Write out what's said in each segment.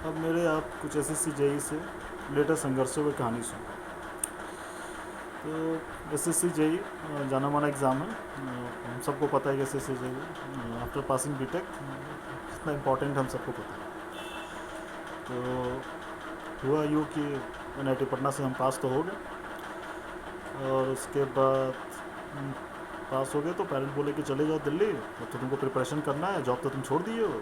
अब मेरे आप कुछ एसएससी जेई से लेटेस्ट संघर्षों की कहानी सुनो। तो एसएससी जेई जाना माना एग्ज़ाम है। हम सबको पता है कि SSC JE after passing BTech कितना इम्पोर्टेंट हम सबको पता है। तो हुआ यूँ कि एनआईटी पटना से हम पास तो हो गए, और उसके बाद पास हो गए तो पेरेंट बोले कि चले जाओ दिल्ली, अब तो तुमको प्रिपरेशन करना है, जॉब तो तुम छोड़ दिए हो,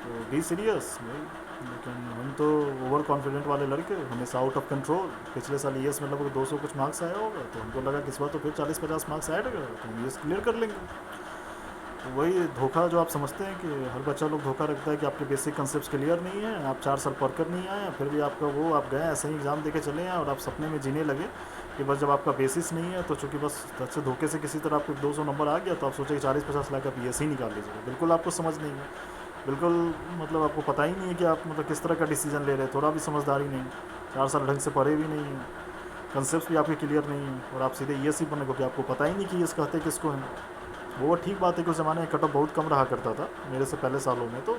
तो बी सीरियस भाई। लेकिन हम तो ओवर कॉन्फिडेंट वाले लड़के, हमेशा आउट ऑफ कंट्रोल। पिछले साल ईएस में लगभग 200 कुछ मार्क्स आया होगा, तो हमको लगा कि इस बार तो फिर 40-50 मार्क्स ऐड कर तो हम ईएस क्लियर कर लेंगे। तो वही धोखा जो आप समझते हैं कि हर बच्चा लोग धोखा रखता है कि आपके बेसिक कंसेप्ट क्लियर नहीं है, आप 4 साल पढ़ कर नहीं आए, फिर भी आपका वो आप गए ऐसे ही एग्ज़ाम दे के चले हैं, और आप सपने में जीने लगे कि बस जब आपका बेसिस नहीं है तो चूँकि बस अच्छे धोखे से किसी तरह आपको 200 नंबर आ गया, तो आप सोचे कि 40-50 लाख आप ईएस ही निकाल लीजिएगा। बिल्कुल आपको समझ नहीं है, बिल्कुल मतलब आपको पता ही नहीं है कि आप मतलब किस तरह का डिसीजन ले रहे हैं, थोड़ा भी समझदारी नहीं। 4 साल ढंग से पढ़े भी नहीं हैं, कंसेप्ट भी आपके क्लियर नहीं है, और आप सीधे ईएस ही पढ़ने को कि आपको पता ही नहीं कि ईएस कहते किसको हैं। वो ठीक बात है कि उस ज़माने में कट ऑफ बहुत कम रहा करता था मेरे से पहले सालों में, तो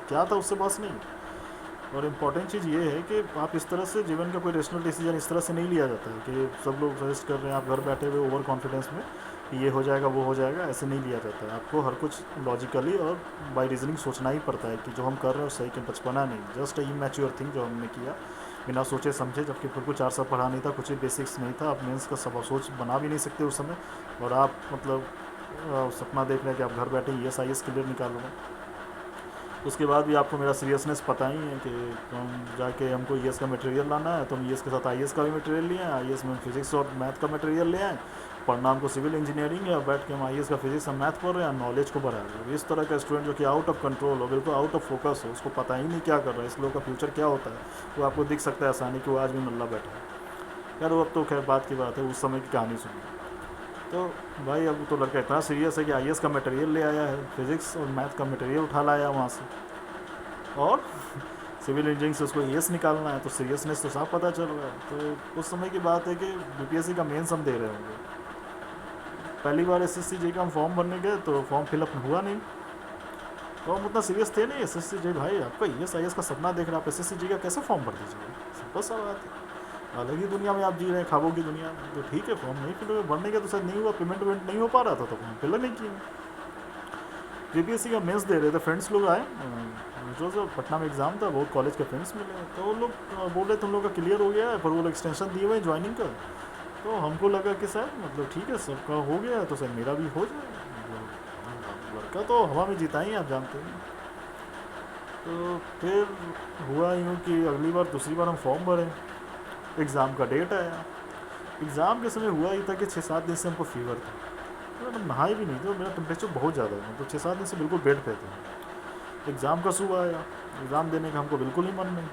क्या था उससे बस नहीं। और इम्पॉर्टेंट चीज़ ये है कि आप इस तरह से जीवन का कोई रेशनल डिसीजन इस तरह से नहीं लिया जाता है कि सब लोग सजेस्ट कर रहे हैं, आप घर बैठे हुए ओवर कॉन्फिडेंस में कि ये हो जाएगा वो हो जाएगा, ऐसे नहीं लिया जाता है। आपको हर कुछ लॉजिकली और बाय रीजनिंग सोचना ही पड़ता है कि जो हम कर रहे हैं सही कि बचपना नहीं, जस्ट इमेच्योर थिंग जो हमने किया बिना सोचे समझे, जबकि फिर कुछ 4 साल पढ़ा नहीं था, कुछ भी बेसिक्स नहीं था, आप मेंस का सब सोच बना भी नहीं सकते उस समय, और आप मतलब सपना देख रहे हैं कि आप घर बैठे E S I S clear निकालोगे। उसके बाद भी आपको मेरा सीरियसनेस पता ही है कि हम जाके हमको ई एस का मटेरियल लाना है, तो हम ई एस के साथ आई एस का भी मटेरियल लिए हैं, आई एस में फिजिक्स और मैथ का मटेरियल ले आए। पढ़ना हमको सिविल इंजीनियरिंग है, और बैठ के हम आई एस का फिजिक्स और मैथ पढ़ रहे हैं, नॉलेज को बढ़ा रहे हैं। इस तरह का स्टूडेंट जो कि आउट ऑफ कंट्रोल हो, बिल्कुल आउट ऑफ फोकस हो, उसको पता ही नहीं क्या कर रहा है, इस लोग का फ्यूचर क्या होता है, वो आपको दिख सकता है आसानी कि वो आज भी नल्ला बैठा है। यार वो अब तो खैर बात की बात है, उस समय की कहानी सुनी। तो भाई अब तो लड़का इतना सीरियस है कि आईएएस का मटेरियल ले आया है, फिजिक्स और मैथ का मटेरियल उठा लाया वहाँ से, और सिविल इंजीनियरिंग से उसको ईएस निकालना है, तो सीरियसनेस तो साफ पता चल रहा है। तो उस समय की बात है कि बीपीएससी का मेंस हम दे रहे होंगे। पहली बार एसएससी जी का हम फॉर्म भरने गए तो फॉर्म फिलअप हुआ नहीं, तो हम उतना सीरियस थे नहीं। एसएससी जी भाई आपका ईएस आईएएस का सपना देख रहे हैं, आप एसएससी जी का कैसे फॉर्म भर दीजिएगा, सिंपल सा बात है। अलग ही दुनिया में आप जी रहे हैं, ख्वाबों की दुनिया में। तो ठीक है फॉर्म नहीं फिल भरने का तो शायद नहीं हुआ, पेमेंट वेमेंट नहीं हो पा रहा था, तो फॉर्म फिल नहीं किया। बीपीएससी का मेंस दे रहे थे, फ्रेंड्स लोग आए, जो पटना में एग्ज़ाम था, बहुत कॉलेज के फ्रेंड्स मिले, तो वो लोग बोल रहे तुम लोग का क्लियर हो गया है, पर वो लोग एक्सटेंशन दिए हुए ज्वाइनिंग का। तो हमको लगा कि सर मतलब ठीक है सबका हो गया है, तो सर मेरा भी हो जाए, मतलब लड़का तो हवा में जीता ही आप जानते हैं। तो फिर हुआ यूँ कि अगली बार दूसरी बार हम फॉर्म भरे, एग्ज़ाम का डेट आया। एग्ज़ाम के समय हुआ ही था कि 6-7 दिन से हमको फीवर था, तो मतलब नहाए भी नहीं थे, और मेरा टेम्परेचर बहुत ज़्यादा है, मतलब 6-7 दिन से बिल्कुल बेड पे थे। एग्ज़ाम का सुबह आया, एग्ज़ाम देने का हमको बिल्कुल ही मन नहीं,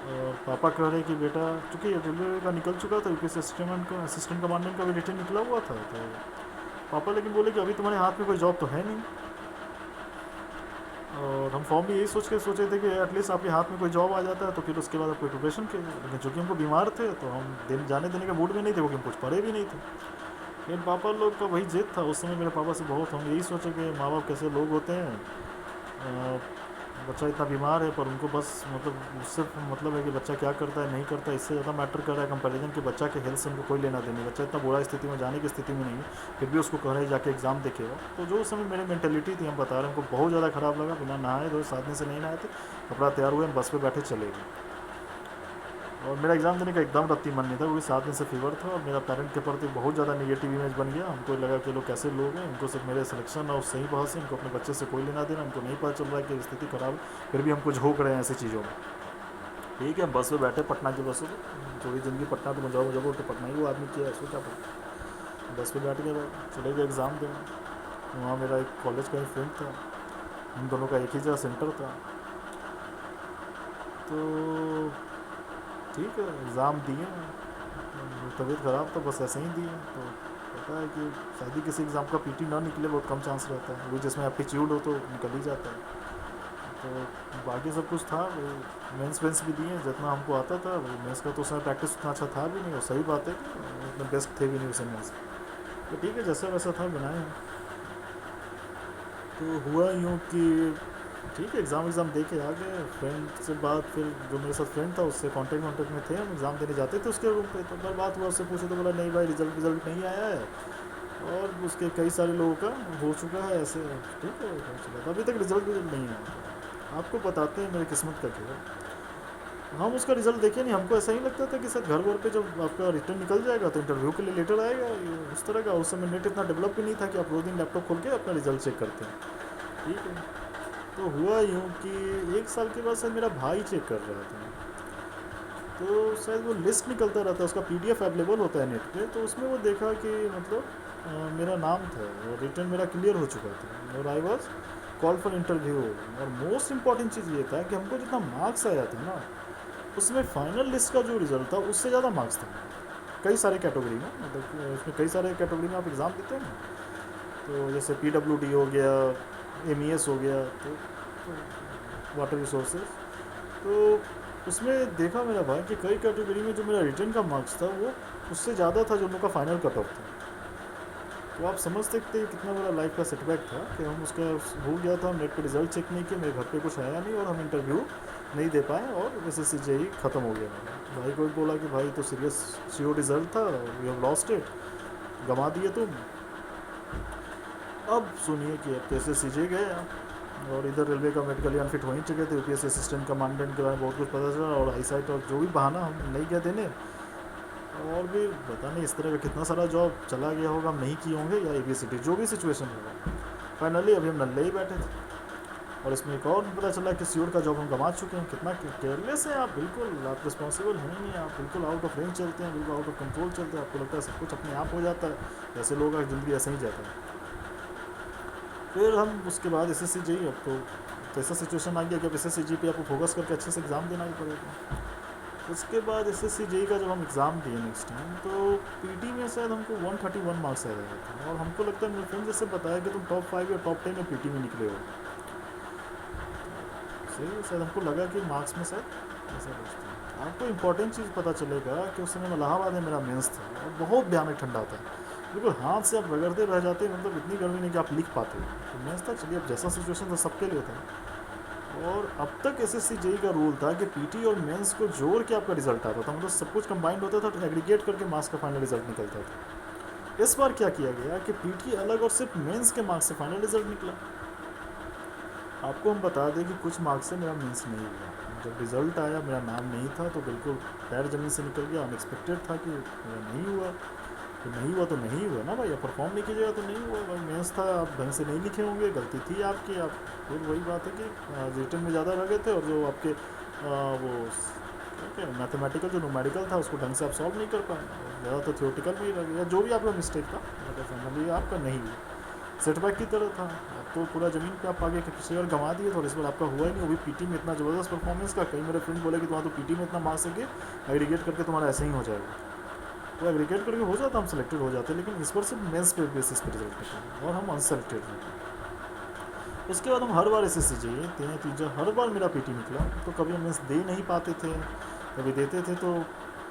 और पापा कह रहे कि बेटा, चूँकि रेलवे का निकल चुका था, यूपी असिस्टेंट कमांडेंट का भी रिटर्न निकला हुआ था, तो पापा लेकिन बोले कि अभी तुम्हारे हाथ में कोई जॉब तो है नहीं। और हम फॉर्म भी यही सोचे थे कि एटलीस्ट आपके हाथ में कोई जॉब आ जाता है तो फिर उसके बाद आप कोई प्रिपरेशन कीजिए, लेकिन चूँकि हमको बीमार थे तो हम जाने देने के मूड में नहीं थे, क्योंकि हम कुछ पढ़े भी नहीं थे। लेकिन पापा लोग का वही जिद था उस समय, मेरे पापा से बहुत हम यही सोचे कि माँ बाप कैसे लोग होते हैं, बच्चा इतना बीमार है, पर उनको बस मतलब उससे मतलब है कि बच्चा क्या करता है नहीं करता, इससे ज़्यादा मैटर कर रहा है कंपैरिजन कि बच्चा के हेल्थ से उनको कोई लेना देना। बच्चा इतना बुरा स्थिति में जाने की स्थिति में नहीं है, फिर भी उसको कह रहे हैं जाके एग्ज़ाम देखेगा। तो जो उस समय मेरी मेंटेलिटी थी, हम बता रहे हैं, हमको बहुत ज़्यादा ख़राब लगा। बिना नहाए धोए 7 दिन से नहीं नहाए थे, कपड़ा तैयार हुए, हम बस पर बैठे चले गए, और मेरा एग्ज़ाम देने का एकदम रत्ती मन नहीं था, क्योंकि 7 दिन से फीवर था, और मेरा पेरेंट के प्रति बहुत ज़्यादा नेगेटिव इमेज बन गया। हमको लगा कि लोग कैसे लोग हैं, उनको सिर्फ मेरे सिलेक्शन और सही बहस से, उनको अपने बच्चे से कोई लेना देना, उनको नहीं पता चल रहा है कि स्थिति ख़राब है, फिर भी हमको झोंक रहे हैं ऐसी चीज़ों में। ठीक है हम बस में बैठे, पटना की बस में, थोड़ी ज़िंदगी पटना तो मुझे तो पटना ही वो आदमी किया, सोचा पड़ा बस पे बैठ के चले गए एग्ज़ाम देने। वहाँ मेरा एक कॉलेज का ही फ्रेंड था, हम दोनों का एक ही जगह सेंटर था। तो ठीक है एग्ज़ाम दिए, तबीयत ख़राब था बस ऐसे ही दिए। तो पता है कि शायद ही किसी एग्ज़ाम का पीटी ना निकले, बहुत कम चांस रहता है, वो जिसमें एप्टीट्यूड हो तो निकल ही जाता है। तो बाकी सब कुछ था, वो मेंस वेंस भी दिए जितना हमको आता था। वो मेंस का तो उसमें प्रैक्टिस उतना अच्छा था भी नहीं, और सही बात है कि उतने बेस्ट थे भी नहीं उसे मेंस। तो ठीक है जैसा वैसा था बनाए हैं। तो हुआ यूँ कि ठीक है, एग्ज़ाम दे के आ गए। फ्रेंड से बात, फिर जो मेरे साथ फ्रेंड था उससे कांटेक्ट में थे, हम एग्ज़ाम देने जाते थे उसके रूम पे। तो बार बात हुआ, उससे पूछे तो बोला नहीं भाई, रिज़ल्ट नहीं आया है, और उसके कई सारे लोगों का हो चुका है ऐसे। ठीक है, हो चुका था, अभी तक रिज़ल्ट नहीं आया। आपको बताते हैं मेरी किस्मत का क्या है। हम उसका रिज़ल्ट देखे नहीं, हमको ऐसा ही लगता था कि सर घर पे जब आपका रिटर्न निकल जाएगा तो इंटरव्यू के लिए लेटर आएगा, ये उस तरह का। उस समय नेट इतना डेवलप भी नहीं था कि आप रोज़ दिन लैपटॉप खोल के अपना रिज़ल्ट चेक करते हैं। ठीक है, तो हुआ यूँ कि 1 साल के बाद शायद मेरा भाई चेक कर रहा था, तो शायद वो लिस्ट निकलता रहता है, उसका PDF अवेलेबल होता है नेट पे। तो उसमें वो देखा कि मतलब मेरा नाम था और रिटर्न मेरा क्लियर हो चुका था, और I was call for interview. और मोस्ट इम्पॉर्टेंट चीज़ ये था कि हमको जितना मार्क्स आया था ना, उसमें फाइनल लिस्ट का जो रिज़ल्ट था उससे ज़्यादा मार्क्स था कई सारे कैटेगरी में। मतलब उसमें कई सारे कैटेगरी में आप एग्ज़ाम देते हैं ना, तो जैसे PWD हो गया, MES हो गया, तो वाटर रिसोर्सेज। तो उसमें देखा मेरा भाई कि कई कैटेगरी में जो मेरा रिटर्न का मार्क्स था वो उससे ज़्यादा था जो उन लोग का फाइनल कट ऑफ था। तो आप समझ सकते हैं कितना बड़ा लाइफ का सेटबैक था कि हम उसका हो गया था, हम नेट पे रिज़ल्ट चेक नहीं किए, मेरे घर पे कुछ आया नहीं, और हम इंटरव्यू नहीं दे पाए, और SSC JEE ख़त्म हो गया मेरा। भाई को बोला कि भाई तो सीरियस श्योर रिज़ल्ट था, वी हैव लॉस्ट इट, गंवा दिए तुम। अब सुनिए कि अब तो SSC JEE गए आप, और इधर रेलवे का मेडिकली अनफिट हो ही चुके थे, UPSC असिस्टेंट कमांडेंट के बारे में बहुत कुछ पता चला, और आईसाइट और जो भी बहाना हम नहीं गए देने, और भी पता नहीं इस तरह का कितना सारा जॉब चला गया होगा, हम नहीं किए होंगे, या ABCD जो भी सिचुएशन होगा। फाइनली अभी हम नल्ले ही बैठे थे, और इसमें एक और पता चला कि श्योर का जॉब हम गंवा चुके हैं। कितना केयरलेस है आप, बिल्कुल आप रिस्पॉन्सिबल हैं नहीं, आप बिल्कुल आउट ऑफ रेंज चलते हैं, बिल्कुल आउट ऑफ कंट्रोल चलते हैं, आपको लगता है सब कुछ अपने आप हो जाता है। ऐसे लोगों का ज़िंदगी ऐसा ही जाता है। फिर हम उसके बाद SSC JEE, अब तो ऐसा सिचुएशन आ गया कि अब SSC JEE पे आपको फोकस करके अच्छे से एग्ज़ाम देना ही पड़ेगा। उसके बाद SSC JEE का जब हम एग्ज़ाम दिए नेक्स्ट टाइम, तो PT में शायद हमको 131 मार्क्स आ रहा था, और हमको लगता है मेरे फ्रेंड जैसे बताया कि तुम टॉप 5 या टॉप 10 में PT में निकले हो। सही, शायद हमको लगा कि मार्क्स में शायद ऐसा कुछ था। आपको इंपॉर्टेंट चीज़ पता चलेगा कि उस समय इलाहाबाद में मेरा मेंस था, और बहुत भयानक ठंडा था, बिल्कुल हाथ से आप रगड़ते रह जाते, मतलब इतनी गर्मी नहीं कि आप लिख पाते। तो मेंस था, चलिए अब जैसा सिचुएशन था सबके लिए था। और अब तक SSC JEE का रूल था कि PT और मेंस को जोड़ के आपका रिजल्ट आता था, मतलब सब कुछ कंबाइंड होता था, तो एग्रीगेट करके मार्क्स का फाइनल रिजल्ट निकलता था। इस बार क्या किया गया कि PT अलग और सिर्फ मेंस के मार्क्स से फाइनल रिजल्ट निकला। आपको हम बता दें कि कुछ मार्क्स से मेरा मेंस नहीं हुआ। जब रिज़ल्ट आया मेरा नाम नहीं था, तो बिल्कुल पैर ज़मीन से निकल गया। अनएक्सपेक्टेड था कि मेरा नहीं हुआ, तो नहीं हुआ तो नहीं हुआ ना भाई, आप परफॉर्म नहीं कीजिएगा तो नहीं हुआ भाई। मेंस था, आप ढंग से नहीं लिखे होंगे, गलती थी आपकी। आप फिर वही बात है कि रिटर्न में ज़्यादा रह गए थे, और जो आपके वो क्या मैथमेटिकल जो न्यूमेरिकल था उसको ढंग से आप सॉल्व नहीं कर पाए, ज़्यादा तो थियोरटिकल में ही रह गया। जो भी आपका मिस्टेक था, फाइनली आपका नहीं हुआ, सेटबैक की तरह था। अब तो पूरा ज़मीन पे आप आगे पिछले बार गंवा दिए, और इस बार आपका हुआ ही नहीं, वो भी PT में इतना ज़बरदस्त परफॉर्मेंस का। कई मेरे फ्रेंड बोले कि तुम्हारा तो PT में इतना मार्क्स है कि एग्रीगेट करके तुम्हारा ऐसे ही हो जाएगा। वो एग्रीगेट करके हो जाता, हम सेलेक्टेड हो जाते, लेकिन इस बार सिर्फ मेंस पे बेसिस पे रिजल्ट निकला, और हम अनसेलेक्टेड हैं। उसके बाद हम हर बार SSC JEE तीजा हर बार मेरा PT निकला, तो कभी हम मेंस दे नहीं पाते थे, कभी देते थे, तो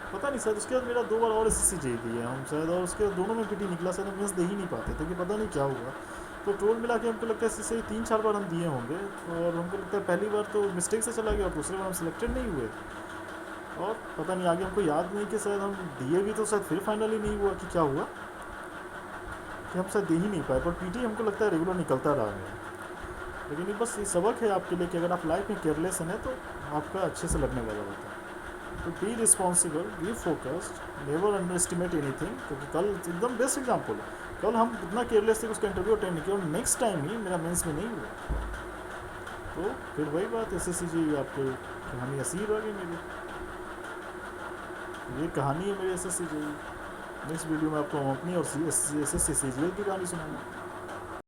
पता नहीं शायद उसके बाद मेरा 2 बार और SSC JEE दिए हम शायद, और उसके दोनों में PT निकला, शायद हम मेंस दे ही नहीं पाते थे, कि पता नहीं क्या हुआ। तो टोल मिला के हमको लगता है SSC 3-4 बार हम दिए होंगे, और हमको लगता है पहली बार तो मिस्टेक से चला गया, और दूसरी बार हम सिलेक्टेड नहीं हुए, और पता नहीं आगे हमको याद नहीं कि शायद हम दिए भी तो शायद फिर फाइनली नहीं हुआ कि क्या हुआ, कि हम शायद दे ही नहीं पाए। पर PT हमको लगता है रेगुलर निकलता रहा है। लेकिन ये बस ये सबक है आपके लिए कि अगर आप लाइफ में केयरलेस हैं तो आपका अच्छे से लगने वाला होता है। तो be responsible, be focused, never under estimate anything, क्योंकि कल एकदम बेस्ट एग्जाम्पल, कल हम इतना केयरलेस थे कि उसका इंटरव्यू अटेंड किया, और नेक्स्ट टाइम ही मेरा मेंस में नहीं हुआ। तो फिर वही बात, SSC JEE आपकी कहानी ऐसी ही रह गई मेरी। ये कहानी है मेरी SSC JEE। नेक्स्ट वीडियो में आपको हम अपनी और SSC CGL की कहानी सुनाऊंगा।